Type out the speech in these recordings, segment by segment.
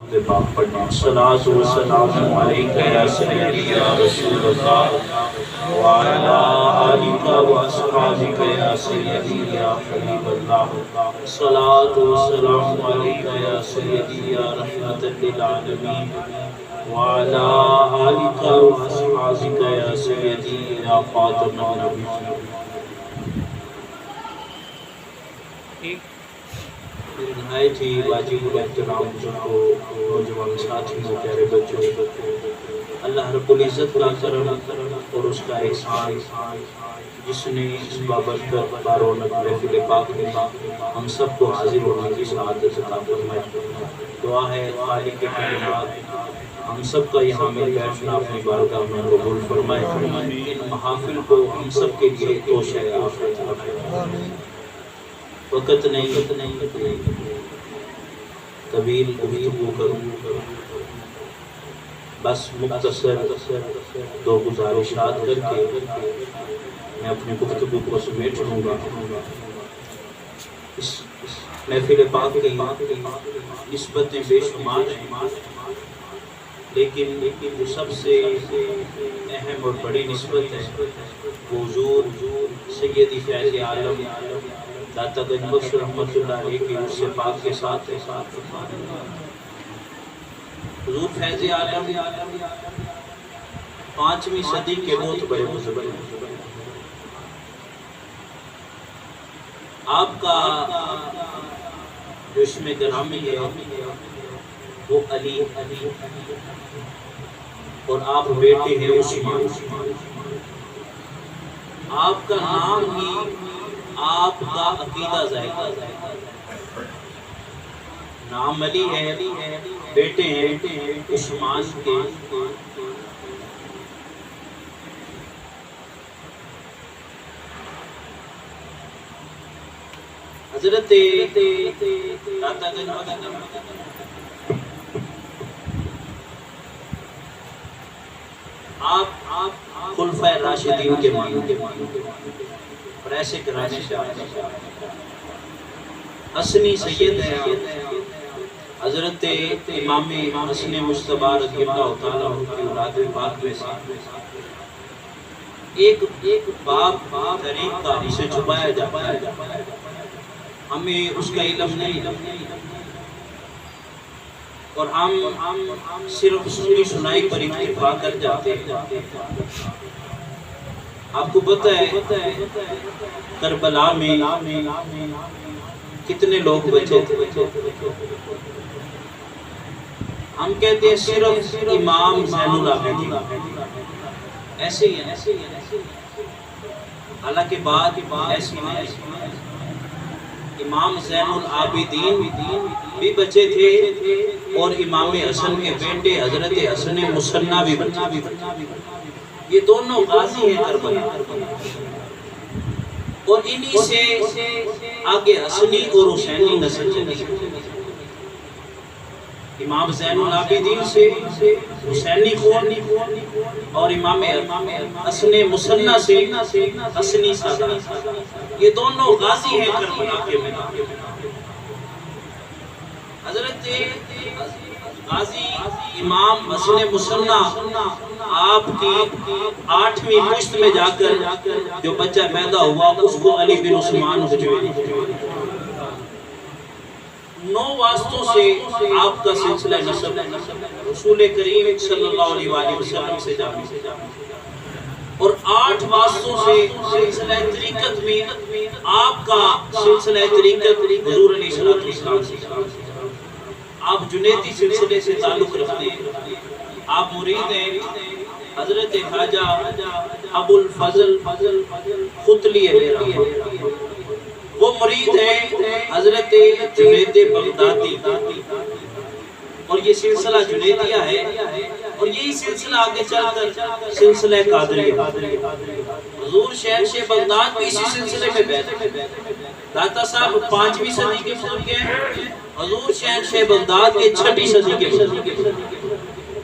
الصلاۃ والسلام علیک یا سیدی یا رسول اللہ وعلی آلک واصحابک یا سیدی یا حبیب اللہ الصلاۃ والسلام علیک یا سیدی یا رحمت للعالمین وعلی آلک واصحابک یا سیدی یا خاتم النبیین۔ نہایت ہی واجب الاحترام بزرگوں، نوجوان ساتھیوں، پیارے بچوں، اللہ رب العزت کا کرم اور اس کا احسان جس نے اس بابرکت بارونق محفل پاک میں ہم سب کو حاضر ہونے کی سعادت عطا فرمائے۔ دعا ہے خالق کائنات ہم سب کا یہاں میں بیٹھنا اپنی بارگاہ میں قبول فرمائے، ان محافل کو ہم سب کے لیے توشہ آفت رکھے۔ وقت نہیں طویل گفتگو کروں، بس مختصر دو گزارشات کر کے میں اپنی گفتگو کو سمیٹ لوں گا۔ اس محفل پاک کی نسبتیں بے شمار ہیں، لیکن جو سب سے اہم اور بڑی نسبت ہے وہ حضور سیدی فیض عالم داتا گنج بخش رحمت اللہ علیہ کی عرص پاک کے ساتھ حضور فیض عالم 5ویں صدی کے بہت بڑے بزرگ ہیں۔ آپ کا جو اسم گرامی ہے وہ علی اور آپ بیٹے ہیں عثمان۔ آپ کا نام ہی آپ کا عقیدہ ذائقہ، نام علی ہے، بیٹے ہیں عثمان کے۔ حضرت داتا گنج آپ خلفائے راشدین کے مانو اور ایسے کرانے سے حسنی سید ہیں حضرت امام حسن مجتبی رضی اللہ تعالیٰ عنہ کی اولاد پاک میں سے ایک باب طریق کا اسے چھپایا جاتا ہے، ہمیں اس کا علم نہیں اور ہم صرف سنی سنائی پر اکتفا کر جاتے ہیں۔ آپ کو پتہ ہے کربلا میں کتنے لوگ بچے تھے؟ ہم کہتے ہیں صرف امام زین العابدین، ایسے ہی ہیں، حالانکہ بات ایسی نہیں۔ امام زین العابدین بھی بچے تھے اور امام حسن کے بیٹے حضرت حسن مصنع بھی بچے تھے۔ یہ دونوں غازی ہیں کربلا، اور انہی سے آگے حسنی اور حسینی نسل چلی۔ امام زین العابدین سے حسینی خون اور امام حسن مصنع سے حسنی سادات، یہ دونوں غازی ہیں کربلا کے میدان۔ حضرت غازی امام حسن مصنع آپ کی 8ویں پشت میں جا کر جو بچہ پیدا ہوا اس کو علی بن عثمان ہوئے۔ 9 واسطوں سے آپ کا سلسلہ نسب رسول کریم صلی اللہ علیہ وآلہ وسلم سے جاتا، اور 8 واسطوں سے سلسلہ طریقت میں آپ کا سلسلہ طریقت حضور علیہ السلام سے۔ آپ جنیدی سلسلے سے تعلق رکھتے ہیں، آپ مرید ہیں حضرت خواجہ ابو الفضل ختلی علیہ رحمہ، وہ مرید ہیں حضرت جنید بغدادی، اور یہ سلسلہ جنیدیہ ہے، اور یہی سلسلہ آگے چل کر سلسلہ قادریہ۔ حضور شہنشاہ بغداد بھی اسی سلسلے میں بیٹھے، داتا صاحب 5ویں صدی کے بزرگ ہیں، حضور شہنشاہ بغداد کے 6ویں صدی کے بزرگ ہیں۔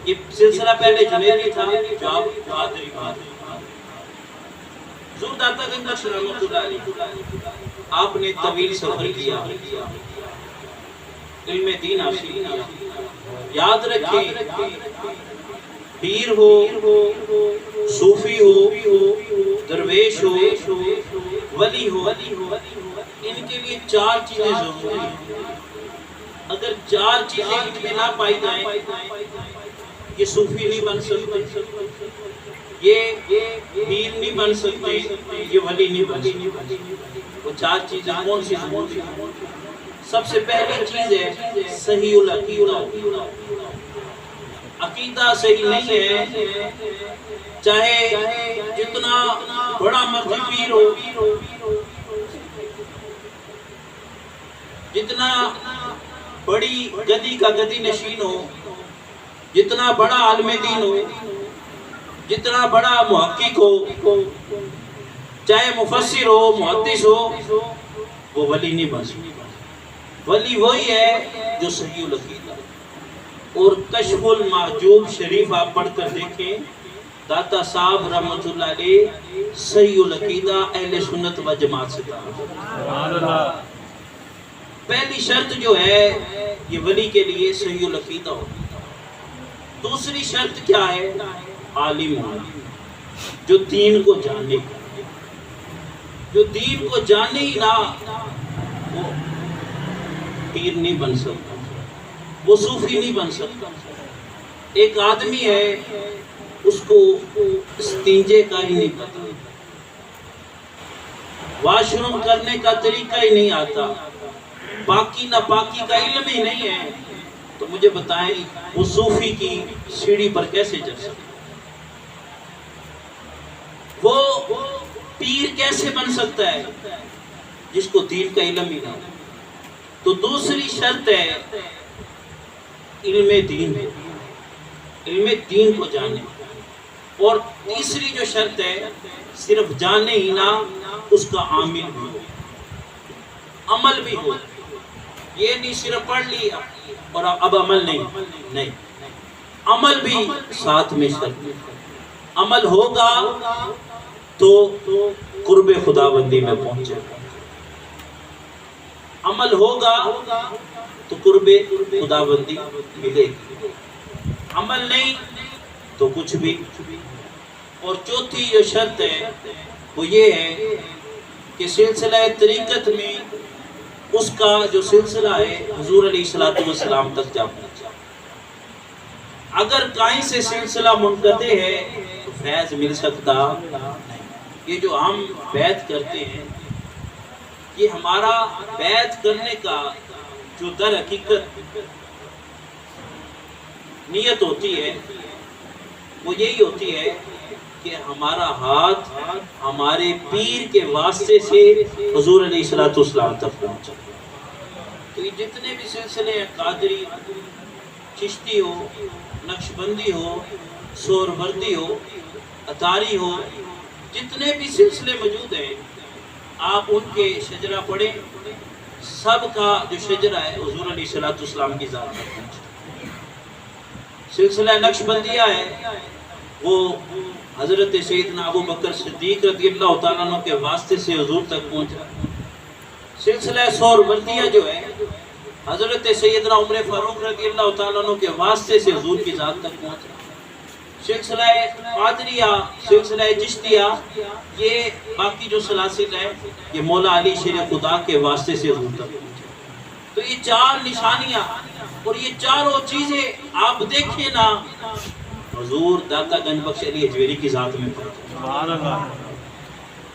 یہ سلسلہ پہلے جنیدی تھا جو آپ قادری بات۔ حضور داتا گنج بخش رحمت اللہ علیہ، آپ نے طویل سفر کیا، علم دین حاصل کیا، یاد رکھیں، پیر ہو، صوفی ہو، درویش ہو، ولی ہو، ان کے لیے 4 چیزیں ضروری ہیں۔ اگر 4 چیزیں ان میں نہ پائی جائیں، یہ صوفی نہیں بن سکتے، یہ پیر نہیں بن سکتے، یہ ولی نہیں بن سکتے۔ وہ 4 چیزیں کون سی ضروری ہیں؟ سب سے پہلی چیز ہے صحیح العقیدہ۔ عقیدہ صحیح نہیں ہے، چاہے جتنا بڑا مرضی پیر ہو، جتنا بڑی گدی کا گدی نشین ہو، جتنا بڑا عالم دین ہو، جتنا بڑا محقق ہو، چاہے مفسر ہو، محدث ہو، وہ ولی نہیں بن سکتا۔ ولی وہی ہے جو صحیح العقیدہ۔ اور کشف المحجوب شریف آپ پڑھ کر دیکھیں، داتا صاحب رحمۃ اللہ علیہ صحیح العقیدہ اہل سنت و جماعت سے تھا۔ پہلی شرط جو ہے یہ ولی کے لیے صحیح العقیدہ ہو۔ دوسری شرط کیا ہے؟ عالم ہونا، جو دین کو جانے، جو دین کو جانے ہی نہ، وہ پیر نہیں بن سکتا، وہ صوفی نہیں بن سکتا۔ ایک آدمی ہے، اس کو استنجے کا ہی نہیں پتا، واش روم کرنے کا طریقہ ہی نہیں آتا، پاکی نہ پاکی کا علم ہی نہیں ہے، تو مجھے بتائیں وہ صوفی کی سیڑھی پر کیسے چڑھ سکتا؟ وہ پیر کیسے بن سکتا ہے جس کو دین کا علم ہی نہ ہو؟ تو دوسری شرط ہے علم دین، علم دین کو جانے۔ اور تیسری جو شرط ہے صرف جانے ہی نہ، اس کا عامل بھی ہو، عمل بھی ہو۔ یہ نہیں صرف پڑھ لیا اور اب عمل نہیں، عمل بھی ساتھ میں شرط۔ عمل ہوگا تو قرب خداوندی میں پہنچے گا، عمل ہوگا تو قرب خداوندی ملے گی، عمل نہیں تو کچھ بھی۔ اور چوتھی جو شرط ہے وہ یہ ہے کہ سلسلہ طریقت میں اس کا جو سلسلہ ہے حضور علیہ السلام تک جا پہنچا۔ اگر کہیں سے سلسلہ منقطع ہے تو فیض مل سکتا نہیں۔ یہ جو ہم بیعت کرتے ہیں، یہ ہمارا بیعت کرنے کا جو در حقیقت نیت ہوتی ہے وہ یہی ہوتی ہے کہ ہمارا ہاتھ ہمارے پیر کے واسطے سے حضور علیہ السلام تک پہنچا۔ تو یہ جتنے بھی سلسلے ہیں، قادری، چشتی ہو، نقشبندی ہو، سہروردی ہو، اتاری ہو، جتنے بھی سلسلے موجود ہیں، آپ ان کے شجرہ پڑھیں، سب کا جو شجرہ ہے حضور علیہ السلام کی ذات تک پہنچا۔ سلسلہ نقشبندیہ ہے، وہ حضرت سیدنا ابو بکر صدیق رضی اللہ تعالیٰ عنہ کے واسطے سے حضور تک پہنچا۔ سلسلہ سہروردیہ جو ہے، حضرت سیدنا عمر فاروق رضی اللہ تعالیٰ عنہ کے واسطے سے حضور کی ذات تک پہنچا۔ سلسلہ قادریہ، سلسلہ چشتیہ، یہ باقی جو سلاسل ہے، یہ مولا علی شیر خدا کے واسطے سے حضور تک پہنچا۔ تو یہ 4 نشانیاں اور یہ چاروں چیزیں آپ دیکھیں نا، حضور داتا گنج بخش علی اجویری کی ذات میں پہنچا۔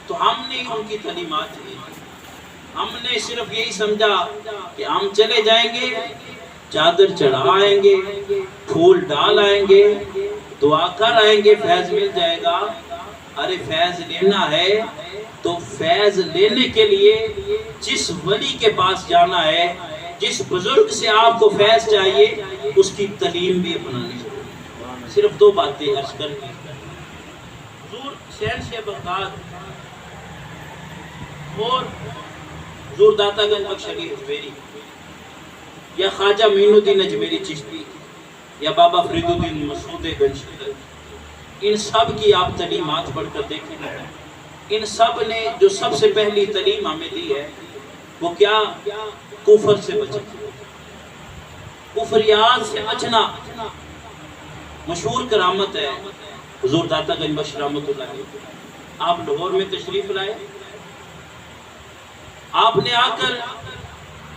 تو ہم نے ان کی تعلیمات لی، ہم نے صرف یہی سمجھا کہ ہم چلے جائیں گے، چادر چڑھائیں گے، پھول ڈال آئیں گے، دعا کر آئیں گے، فیض مل جائے گا۔ ارے فیض لینا ہے تو فیض لینے کے لیے جس ولی کے پاس جانا ہے، جس بزرگ سے آپ کو فیض چاہیے، اس کی تعلیم بھی اپنانی چاہیے۔ صرف 2 باتیں عرض کر کے، حضور شہنشاہ بغداد اور حضور داتا گنج بخش علی اجویری یا خواجہ معین الدین اجمیری چشتی یا بابا فرید الدین مسعود گنج، ان سب کی آپ تعلیمات پڑھ کر دیکھیں۔ ان سب نے جو سب سے پہلی تعلیم ہمیں دی ہے وہ کیا؟ کفر سے بچیں، کفریات سے بچنا مشہور کرامت ہے حضور داتا گنج بخش رحمۃ اللہ علیہ۔ آپ لاہور میں تشریف لائے، آپ نے آ کر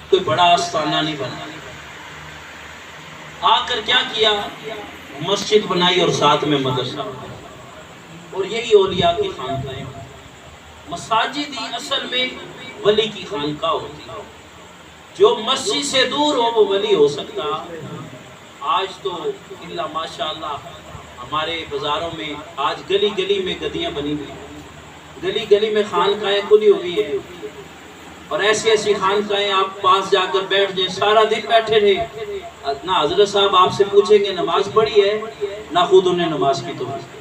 کوئی بڑا آستانہ نہیں بنا، آ کر کیا کیا، مسجد بنائی اور ساتھ میں مدرسہ، اور یہی اولیاء کی خانقاہیں۔ مساجد ہی اصل میں ولی کی خانقاہ ہوتی ہے، جو مسجد سے دور ہو وہ ولی ہو سکتا۔ آج تو اللہ ماشاءاللہ ہمارے بازاروں میں آج گلی گلی میں گدیاں بنی ہوئی ہیں، گلی گلی میں خانقاہیں کھلی ہوئی ہیں، اور ایسی ایسی خانقاہیں آپ پاس جا کر بیٹھ جائیں، سارا دن بیٹھے رہے، نہ حضرت صاحب آپ سے پوچھیں گے نماز پڑھی ہے، نہ خود انہیں نماز کی توفیق۔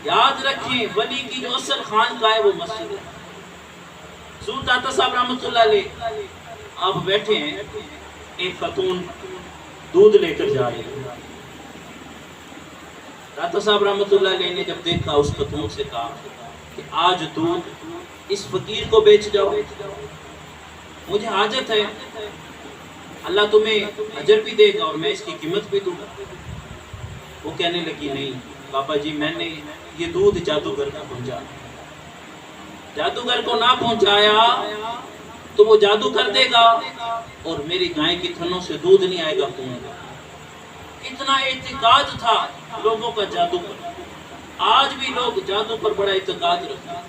یاد رکھیں ولی کی جو اصل خانقاہ ہے وہ مسجد ہے۔ حضور داتا صاحب رحمۃ اللہ علیہ آپ بیٹھے ہیں، ایک خاتون دودھ لے کر جا رہی ہے۔ داتا صاحب رحمۃ اللہ علیہ نے جب دیکھا اس خاتون سے کہا کہ آج دودھ اس فقیر کو بیچ جاؤ، مجھے حاجت ہے، اللہ تمہیں اجر بھی دے گا اور میں اس کی قیمت بھی دوں گا۔ وہ کہنے لگی نہیں بابا جی، میں نے یہ دودھ جادوگر کو پہنچا، جادوگر کو نہ پہنچایا تو وہ جادو کر دے گا اور میری گائے کی تھنوں سے دودھ نہیں آئے گا، خون گا۔ اتنا اعتقاد تھا لوگوں کا جادو پر۔ آج بھی لوگ جادو پر بڑا اعتقاد رکھتے ہیں۔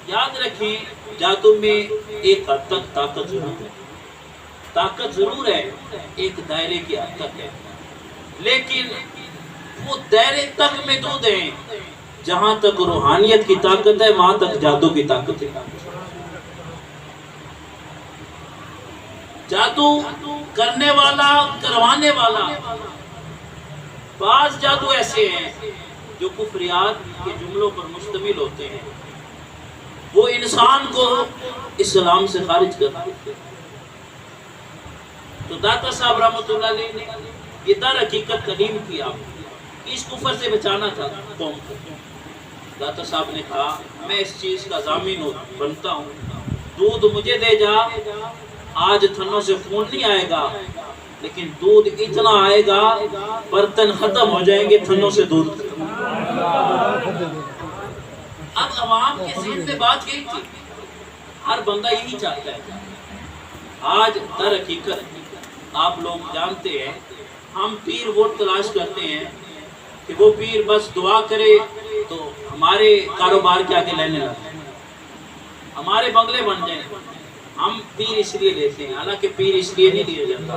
یاد رکھیں جادو میں ایک حد تک طاقت ضرور ہے، طاقت ضرور ہے، ایک دائرے کی حد تک ہے، لیکن وہ دائرے تک محدود ہیں۔ جہاں تک روحانیت کی طاقت ہے وہاں تک جادو کی طاقت ہے۔ جادو کرنے والا، کروانے والا، بعض جادو ایسے ہیں جو کفریات کے جملوں پر مشتمل ہوتے ہیں، وہ انسان کو اسلام سے خارج کرتے ہیں۔ تو داتا صاحب رحمۃ اللہ علیہ نے یہ در حقیقت تعلیم کیا، اس کفر سے بچانا تھا قوم کو۔ داتا صاحب نے کہا میں اس چیز کا ضامن بنتا ہوں، دودھ مجھے دے جا، آج تھنوں سے خون نہیں آئے گا، لیکن دودھ اتنا آئے گا برتن ختم ہو جائیں گے، تھنوں سے دودھ ختم۔ اب عوام کے ذہن میں بات یہی تھی، ہر بندہ یہی چاہتا ہے۔ آج در حقیقت آپ لوگ جانتے ہیں، ہم پیر وہ تلاش کرتے ہیں کہ وہ پیر بس دعا کرے تو ہمارے کاروبار کے آگے لینے لگے، ہمارے بنگلے بن جائیں۔ ہم پیر اس لیے لیتے ہیں، حالانکہ پیر اس لیے نہیں لیا جاتا،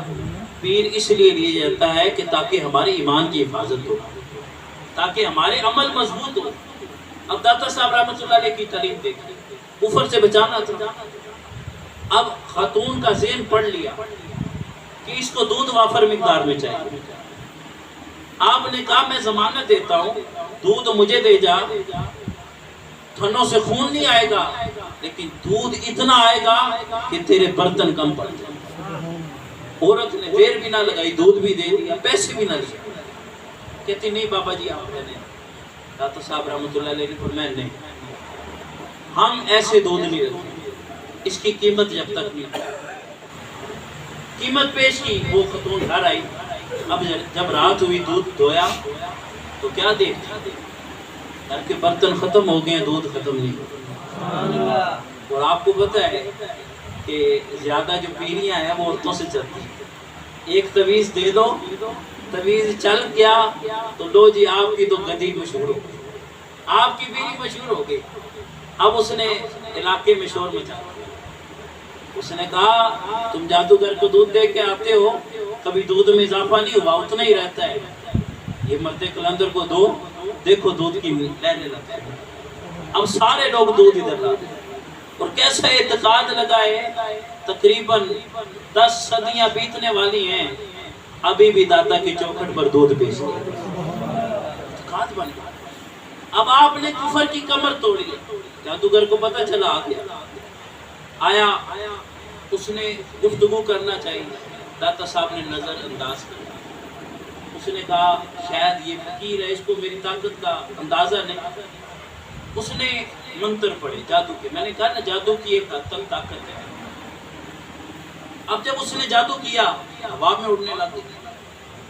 پیر اس لیے لیا جاتا ہے کہ تاکہ ہمارے ایمان کی حفاظت ہو، تاکہ ہمارے عمل مضبوط ہو۔ اب داتا صاحب رحمۃ اللہ علیہ کی تعلیم دیکھیں، کفر سے بچانا تھا۔ اب خاتون کا ذہن پڑھ لیا کہ اس کو دودھ وافر مقدار میں چاہیے۔ آپ نے کہا میں ضمانت دیتا ہوں، دودھ مجھے دے جا، تھنوں سے خون نہیں آئے گا، لیکن دودھ اتنا آئے گا کہ تیرے برتن کم پڑ جائیں۔ عورت نے دیر بھی نہ لگائی، دودھ بھی دے دیا، پیسے بھی نہ لیے۔ کہتی نہیں بابا جی آپ نے، داتا صاحب رحمۃ اللہ علیہ نے فرمایا نہیں، ہم ایسے دودھ نہیں رکھتے، اس کی قیمت جب تک نہیں۔ قیمت پیش کی، وہ خاتون گھر آئی، اب جب رات ہوئی دودھ دھویا تو کیا دیکھتی، گھر کے برتن ختم ہو گئے، دودھ ختم نہیں ہوا۔ اور آپ کو پتہ ہے کہ زیادہ جو پیریاں ہیں وہ عورتوں سے چلتی ہیں۔ ایک تعویذ دے دو، تعویذ چل گیا تو لو جی آپ کی تو گدی مشہور ہو گئی، آپ کی بیوی مشہور ہو گئی۔ اب اس نے علاقے میں شور مچا دیا، اس نے کہا تم جادوگر کو دودھ دے کے آتے ہو، کبھی دودھ میں اضافہ نہیں ہوا، اتنا ہی رہتا ہے، یہ مرد کلندر کو دو، دیکھو دودھ کی لہریں لگتا ہے۔ اب سارے لوگ دودھ ادھر لاتے ہیں، اور کیسا اعتقاد لگا ہے، تقریباً 10 صدیاں بیتنے والی ہیں، ابھی بھی داتا کی چوکھٹ پر دودھ بیچ رہے ہیں، اعتقاد بن گیا۔ اب آپ نے کفر کی کمر توڑی، جادوگر کو پتہ چلا، آ گیا، آیا، اس نے گفتگو کرنا چاہیے، داتا صاحب نے نظر انداز کر، اس نے کہا شاید یہ فقیر ہے، اس کو میری طاقت کا اندازہ نہیں۔ اس نے منتر پڑھے جادو کے، میں نے کہا نا جادو کی ایک حد تک طاقت ہے۔ اب جب اس نے جادو کیا ہوا میں اڑنے لگا،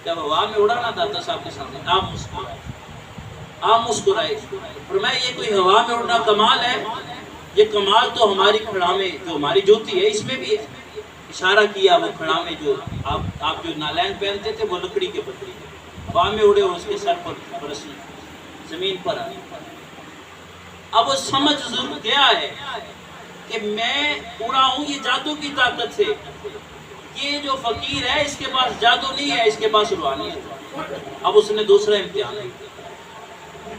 جب ہوا میں اڑا نا داتا صاحب کے سامنے آپ مسکرائے، فرمایا یہ کوئی ہوا میں اڑنا کمال ہے؟ یہ کمال تو ہماری کھڑا میں جو ہماری جوتی ہے اس میں بھی ہے۔ اشارہ کیا وہ کھڑا میں جو آپ جو نالین پہنتے تھے وہ لکڑی کے پتلی ہوا میں اڑے اور اس کے سر پر برسی زمین پر آئی۔ اب وہ سمجھ ضرور گیا ہے کہ میں اڑا ہوں یہ جادو کی طاقت سے، یہ جو فقیر ہے اس کے پاس جادو نہیں ہے، اس کے پاس روحانیت۔ اب اس نے دوسرا امتحان لیا،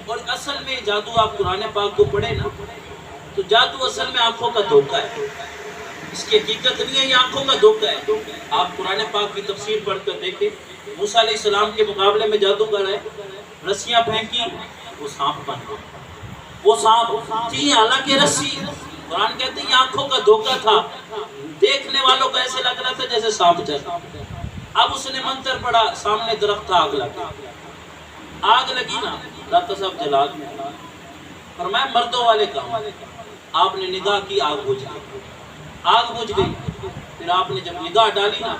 اور اصل میں جادو آپ قرآن پاک کو پڑھے نا تو جادو اصل میں آنکھوں کا دھوکہ ہے، اس کی حقیقت نہیں ہے، یہ آنکھوں کا دھوکہ ہے۔ آپ قرآن پاک کی تفسیر پڑھ کر دیکھیں، موسیٰ علیہ السلام کے مقابلے میں جادوگر ہے، رسیاں پھینکی وہ سانپ بن گیا، وہ سانپ تھی حالانکہ رسی، قرآن کہتے ہیں یہ آنکھوں کا دھوکہ تھا، دیکھنے والوں کو ایسے لگ رہا تھا جیسے سانپ چلا۔ اب اس نے منتر پڑھا، سامنے درخت تھا، آگ لگی نا، داتا صاحب جلال میں فرمایا مردوں والے کام، آپ نے نگاہ کی آگ بجھ گئی، آگ بجھ گئی، پھر آپ نے جب نگاہ ڈالی نا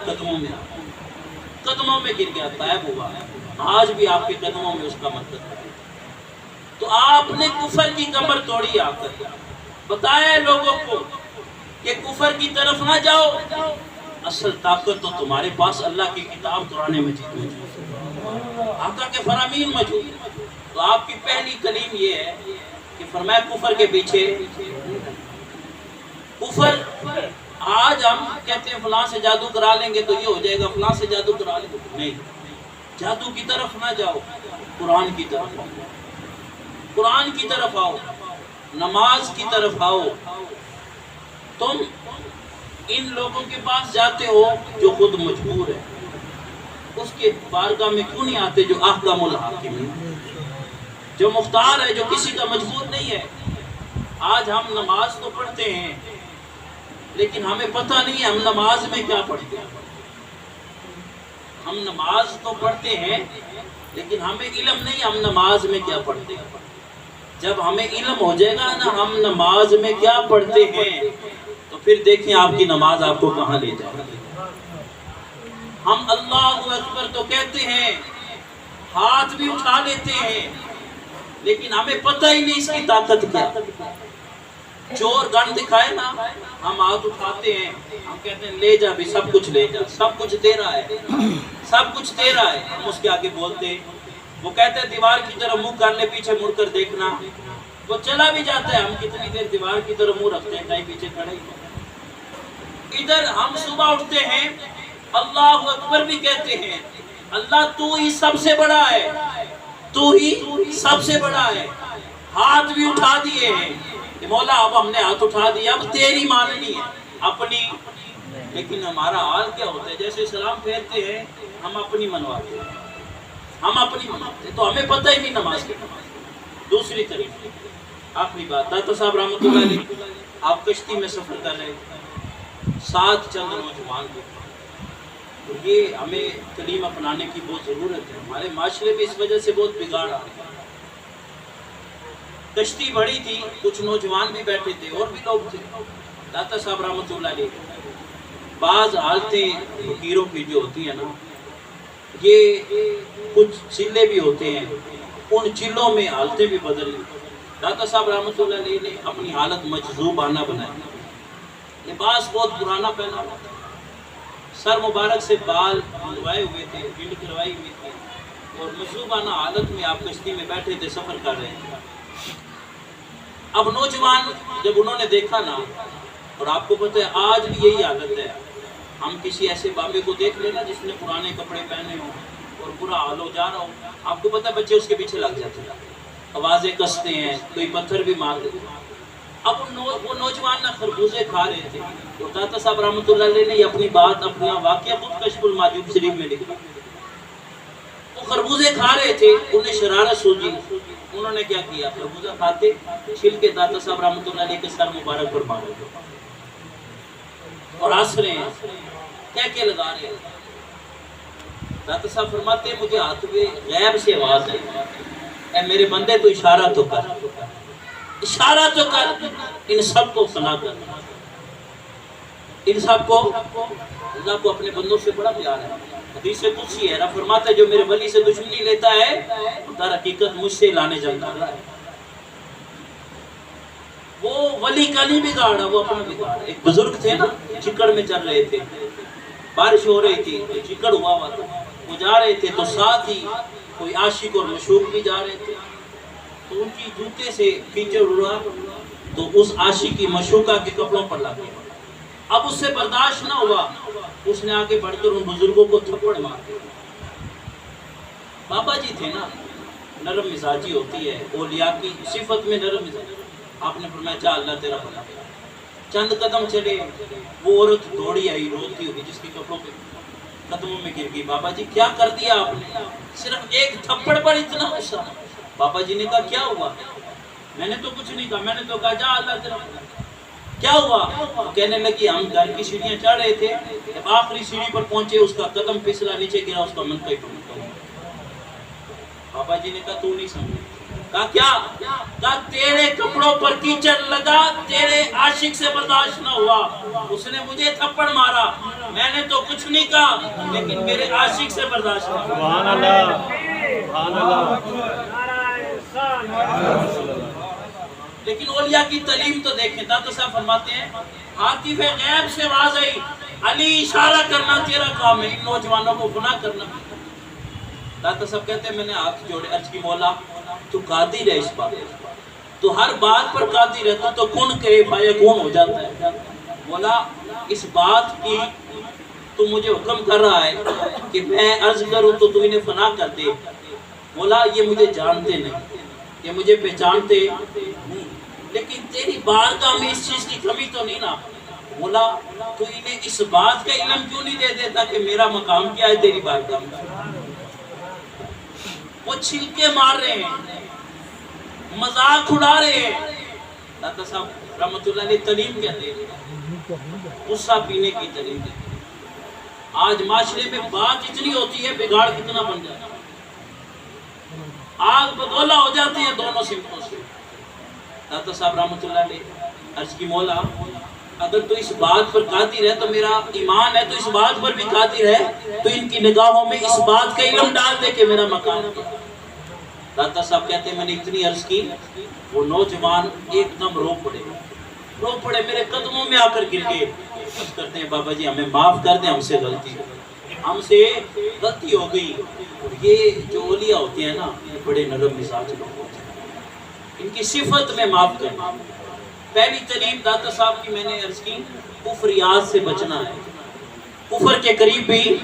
قدموں میں گر گیا، طائب ہوا، آج بھی آپ کے قدموں میں اس کا مطلب ہے۔ تو آپ نے کفر کی کمر توڑی، آ کر بتایا لوگوں کو کہ کفر کی طرف نہ جاؤ، اصل طاقت تو تمہارے پاس اللہ کی کتاب قرآن مجید موجود، آقا کے فرامین موجود۔ تو آپ کی پہلی کلیم یہ ہے کہ فرمایا کفر کے پیچھے، کفر آج ہم کہتے ہیں فلاں سے جادو کرا لیں گے تو یہ ہو جائے گا، فلاں سے جادو کرا لیں گے، نہیں، جادو کی طرف نہ جاؤ، قرآن کی طرف آؤ، قرآن کی طرف آؤ، نماز کی طرف آؤ۔ تم ان لوگوں کے پاس جاتے ہو جو خود مجبور ہے، اس کے بارگاہ میں کیوں نہیں آتے جو احکم الحاکمین، جو مختار ہے، جو کسی کا مجبور نہیں ہے۔ آج ہم نماز تو پڑھتے ہیں لیکن ہمیں پتہ نہیں ہم نماز میں کیا پڑھتے ہیں، ہم نماز تو پڑھتے ہیں لیکن ہمیں علم نہیں ہم نماز میں کیا پڑھتے ہیں۔ جب ہمیں علم ہو جائے گا نا ہم نماز میں کیا پڑھتے ہیں تو پھر دیکھیں آپ کی نماز آپ کو کہاں لے جائے گی۔ ہم اللہ اکبر تو کہتے ہیں، ہاتھ بھی اٹھا لیتے ہیں لیکن ہمیں پتہ ہی نہیں اس کی طاقت کیا۔ چور گن دکھائے نا ہم ہاتھ اٹھاتے ہیں، ہم کہتے ہیں لے جا بھی، سب کچھ لے جا، سب کچھ تیرا ہے، سب کچھ تیرا ہے۔ ہم اس کے آگے بولتے ہیں، وہ کہتے ہیں دیوار کی طرف منہ کر لے، پیچھے مڑ کر دیکھنا، وہ چلا بھی جاتا ہے، ہم کتنی دیر دیوار کی طرف منہ رکھتے ہیں، کہیں پیچھے کھڑے ہی۔ ادھر ہم صبح اٹھتے ہیں اللہ اکبر بھی کہتے ہیں، اللہ تو ہی سب سے بڑا ہے، تو ہی سب سے بڑا ہے، ہاتھ بھی اٹھا دیے ہیں کہ مولا اب ہم نے ہاتھ اٹھا دیا، اب تیری ماننی ہے اپنی، لیکن ہمارا حال کیا ہوتا ہے جیسے سلام پھیرتے ہیں ہم اپنی منواتے ہیں، ہم اپنی منواتے ہیں، تو ہمیں پتہ ہی نہیں نماز کی۔ دوسری طریقہ، آخری بات، داتا صاحب رحمۃ اللہ علیہ آپ کشتی میں سفر کر رہے ہیں، ساتھ چند نوجوان کو، یہ ہمیں تعلیم اپنانے کی بہت ضرورت ہے، ہمارے معاشرے میں اس وجہ سے بہت بگاڑ آ رہا ہے۔ کشتی بڑی تھی، کچھ نوجوان بھی بیٹھے تھے اور بھی لوگ تھے، داتا صاحب رحمۃ اللہ علیہ بعض حالتیں فقیروں کی جو ہوتی ہیں نا، یہ کچھ چلے بھی ہوتے ہیں، ان چلوں میں حالتیں بھی بدل لی۔ داتا صاحب رحمۃ اللہ علیہ نے اپنی حالت مجذوبانہ بنائی، لباس بہت پرانا پہنا ہوا تھا، سر مبارک سے بال منڈوائے ہوئے تھے، بینڈ کروائی ہوئی تھی، اور مجذوبانہ حالت میں آپ کشتی میں بیٹھے تھے، سفر کر رہے تھے۔ اب نوجوان جب انہوں نے دیکھا نا، اور آپ کو پتہ ہے آج بھی یہی حالت ہے، ہم کسی ایسے بابے کو دیکھ لینا جس نے پرانے کپڑے پہنے ہوں اور برا حال ہو جا رہا ہو، آپ کو پتہ ہے بچے اس کے پیچھے لگ جاتے ہیں، آوازیں کستے ہیں، کوئی پتھر بھی مار دیتے ہیں۔ اب وہ نوجوان نہ خربوزے کھا رہے تھے، تو داتا صاحب رحمۃ اللہ علیہ نے یہ اپنی بات، اپنا واقعہ خود کشف المحجوب شریف میں لکھا۔ وہ خربوزے کھا رہے تھے، انہیں شرارت سوجی، انہوں نے کیا کیا، خربوزہ کھاتے چھل کے داتا صاحب رحمۃ اللہ علیہ کے سر مبارک پر مارے اور ہنس رہے ہیں، کہہ لگا رہے ہیں۔ داتا صاحب فرماتے ہیں مجھے ہاتھ میں غیب سے آواز ہے، اے میرے بندے تو اشارہ تو کر، اشارہ تو کر، ان سب کو فنا کر، ان سب کو اللہ کو اپنے بندوں سے بڑا پیار ہے. حدیث قدسی ہے, رب فرماتا ہے جو میرے ولی سے دشمنی لیتا ہے در حقیقت مجھ سے لانے جنگ کر رہا ہے. وہ ولی کا نہیں بگاڑا, وہ اپنا بگاڑا. ایک بزرگ تھے نا, چکڑ میں چل رہے تھے, بارش ہو رہی تھی, چکڑ ہوا ہوا تھا, وہ جا رہے تھے تو ساتھ ہی کوئی عاشق اور معشوق بھی جا رہے تھے. تو ان کی جوتے سے کیچڑ اڑا تو اس عاشق کی معشوقہ کے کپڑوں پر لگ گیا. اب اس سے برداشت نہ ہوا, اس نے آگے بڑھ کر ان بزرگوں کو تھپڑ مار دیا. بابا جی تھے نا, نرم مزاجی ہوتی ہے, اولیاء کی صفت میں نرم مزاجی. آپ نے فرمایا چا اللہ تیرا بھلا کرے. چند قدم چلے, وہ عورت دوڑی آئی روتی ہوئی جس کے کپڑوں پہ قدموں میں گر گئی. بابا جی کیا کر دیا آپ نے, صرف ایک تھپڑ پر اتنا غصہ. بابا جی نے کہا کیا ہوا, میں نے تو کچھ نہیں کہا, میں نے تو کہا جا اللہ تیرا بھلا. کیا ہوا, کہنے لگی ہم گھر کی سیڑھیاں چڑھ رہے تھے, جب آخری سیڑھی پر پہنچے اس کا قدم پھسلا, نیچے گرا, اس کا منہ کہیں ٹوٹا. بابا جی نے کہا تو نہیں سمجھے. کہا کیا, کہا تیرے کپڑوں پر کیچڑ لگا, تیرے عاشق سے برداشت نہ ہوا, اس نے مجھے تھپڑ مارا, میں نے تو کچھ نہیں کہا لیکن میرے عاشق سے برداشت نہ ہوا. سبحان اللہ, سبحان اللہ. لیکن اولیاء کی تعلیم تو دیکھیں. داتا صاحب فرماتے ہیں عاطف غیب سے آواز آئی, علی اشارہ کرنا تیرا کام ہے, ان نوجوانوں کو گناہ کرنا. داتا صاحب کہتے ہیں میں نے ہاتھ جوڑے, عرض کی مولا تو قادر ہے اس بات, تو ہر بات پر قادر ہے, تو کن کے فیکون ہو جاتا ہے. مولا اس بات کی تو مجھے حکم کر رہا ہے کہ میں عرض کروں تو انہیں فنا کر دے. مولا یہ مجھے جانتے نہیں, یہ مجھے پہچانتے نہیں, لیکن تیری بارگاہ میں اس چیز کی کمی تو نہیں نا. مولا تو انہیں اس بات کا علم کیوں نہیں دے دیتا کہ میرا مقام کیا ہے تیری بارگاہ میں. وہ چھلکے مار رہے ہیں, مذاق اڑا رہے ہیں. داتا صاحب رحمت اللہ علیہ تعلیم کیا دے رہے, غصہ پینے کی تعلیم دے. آج معاشرے میں بات اتنی ہوتی ہے, بگاڑ کتنا بن جاتا ہے, آگ بگولا ہو جاتے ہیں دونوں سمتوں سے. داتا صاحب رحمت اللہ علیہ عرض کی مولا اگر تو اس بات پر قادر ہے تو میرا ایمان ہے تو اس بات پر بھی قادر ہے, تو ان کی نگاہوں میں اس بات کا علم ڈال دے کہ میرا مقام کیا. داتا صاحب کہتے ہیں میں نے اتنی عرض کی, وہ نوجوان ایک دم رو پڑے, میرے قدموں میں آ کر گر گئے. عرض کرتے ہیں بابا جی ہمیں معاف کر دیں, ہم سے غلطی ہو گئی. اور یہ جو اولیاء ہوتے ہیں نا, یہ بڑے نرم مزاج لوگ ہوتے ہیں, ان کی صفت میں معاف کرنا. پہلی تعلیم داتا صاحب کی میں نے عرض کی, کفریات سے بچنا ہے, کفر کے قریب بھی.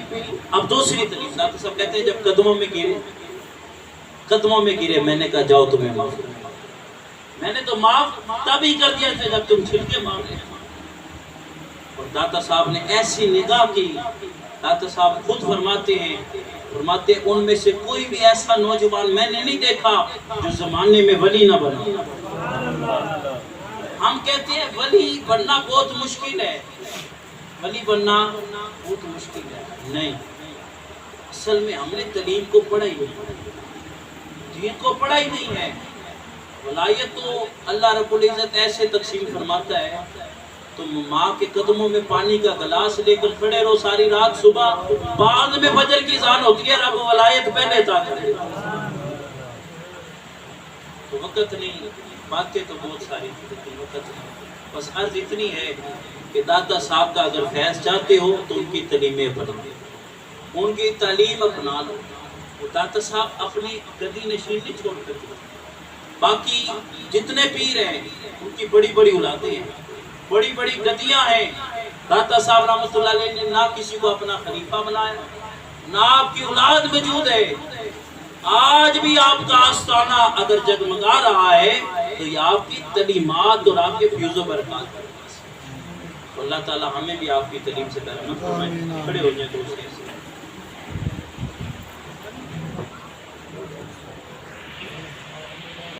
اب دوسری تعلیم داتا صاحب کہتے ہیں جب قدموں میں گرے میں نے کہا جاؤ تمہیں معاف کر. میں نے تو معاف تب ہی کر دیا تھا جب تم چھلکے مار رہے. اور داتا صاحب نے ایسی نگاہ کی, داتا صاحب خود فرماتے ہیں ان میں سے کوئی بھی ایسا نوجوان میں نے نہیں دیکھا جو زمانے میں ولی نہ بنا. ہم کہتے ہیں ولی بننا بہت مشکل ہے, ولی بننا بہت مشکل ہے. نہیں, اصل میں ہم نے تعلیم کو پڑھا ہی نہیں, دین کو پڑھا ہی نہیں ہے. ولایت تو اللہ رب العزت ایسے تقسیم فرماتا ہے, تم ماں کے قدموں میں پانی کا گلاس لے کر کھڑے رہو ساری رات, صبح بعد میں فجر کی اذان ہوتی ہے, رب ولایت پہلے عطا کرے. تو وقت نہیں, باتیں تو بہت ساری تھی لیکن وقت نہیں. بس عرض اتنی ہے کہ داتا صاحب کا اگر فیض چاہتے ہو تو ان کی تعلیمیں پڑھو, ان کی تعلیم اپنا لو. وہ داتا صاحب اپنی گدی نشین نہیں چھوڑ کر دیا. باقی جتنے پیر ہیں ان کی بڑی بڑی اولادیں ہیں, بڑی بڑی گدیاں ہیں. داتا صاحب رحمۃ اللہ علیہ نے نہ کسی کو اپنا خلیفہ بنایا, نہ آپ کی اولاد موجود ہے. آج بھی آپ کا آستانہ اگر جگمگا رہا ہے تو یہ آپ کی تعلیمات اور آپ کے فیوز و برکات پر. اللہ تعالی ہمیں بھی آپ کی تعلیم سے درگزر فرمائے. کھڑے ہو جائیں دوسرے سے.